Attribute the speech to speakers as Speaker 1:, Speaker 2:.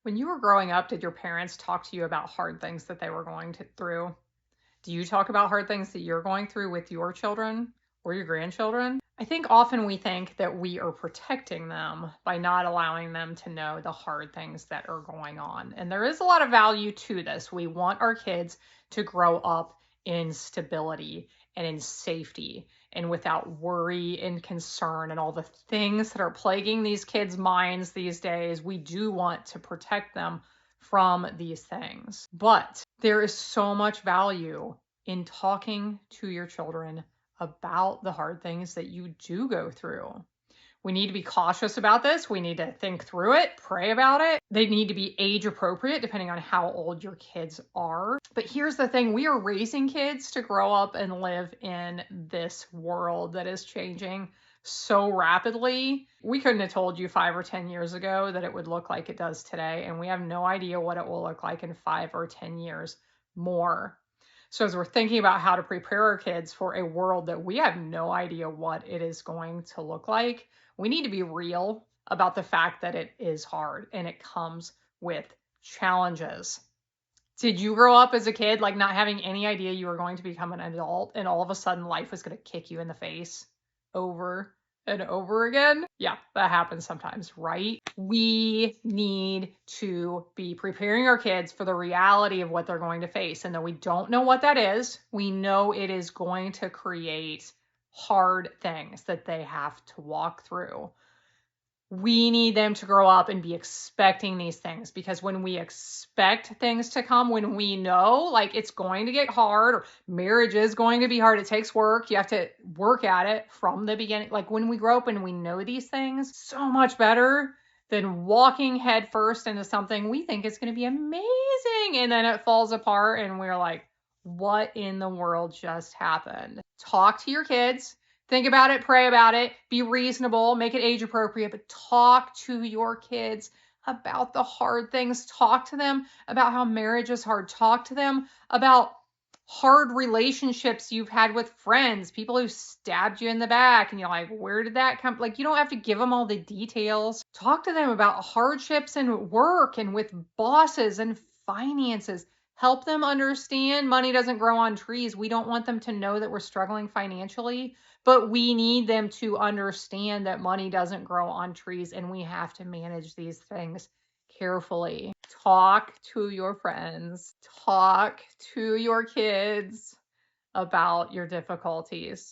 Speaker 1: When you were growing up, did your parents talk to you about hard things that they were through? Do you talk about hard things that you're going through with your children or your grandchildren? I think often we think that we are protecting them by not allowing them to know the hard things that are going on. And there is a lot of value to this. We want our kids to grow up in stability and in safety and without worry and concern and all the things that are plaguing these kids' minds these days. We do want to protect them from these things. But there is so much value in talking to your children about the hard things that you do go through. We need to be cautious about this. We need to think through it, pray about it. They need to be age appropriate depending on how old your kids are. But here's the thing, we are raising kids to grow up and live in this world that is changing so rapidly. We couldn't have told you 5 or 10 years ago that it would look like it does today, and we have no idea what it will look like in 5 or 10 years more. So as we're thinking about how to prepare our kids for a world that we have no idea what it is going to look like, we need to be real about the fact that it is hard and it comes with challenges. Did you grow up as a kid like not having any idea you were going to become an adult and all of a sudden life was going to kick you in the face over and over again? Yeah, that happens sometimes, right? We need to be preparing our kids for the reality of what they're going to face. And though we don't know what that is, we know it is going to create hard things that they have to walk through. We need them to grow up and be expecting these things, because when we expect things to come, when we know like it's going to get hard or marriage is going to be hard, it takes work, you have to work at it from the beginning. Like when we grow up and we know these things, so much better than walking head first into something we think is going to be amazing and then it falls apart and we're like, what in the world just happened? Talk to your kids. Think about it, pray about it, be reasonable, make it age appropriate, but talk to your kids about the hard things. Talk to them about how marriage is hard. Talk to them about hard relationships you've had with friends, people who stabbed you in the back, and you're like, where did that come? Like, you don't have to give them all the details. Talk to them about hardships in work and with bosses and finances. Help them understand money doesn't grow on trees. We don't want them to know that we're struggling financially, but we need them to understand that money doesn't grow on trees and we have to manage these things carefully. Talk to your friends, talk to your kids about your difficulties.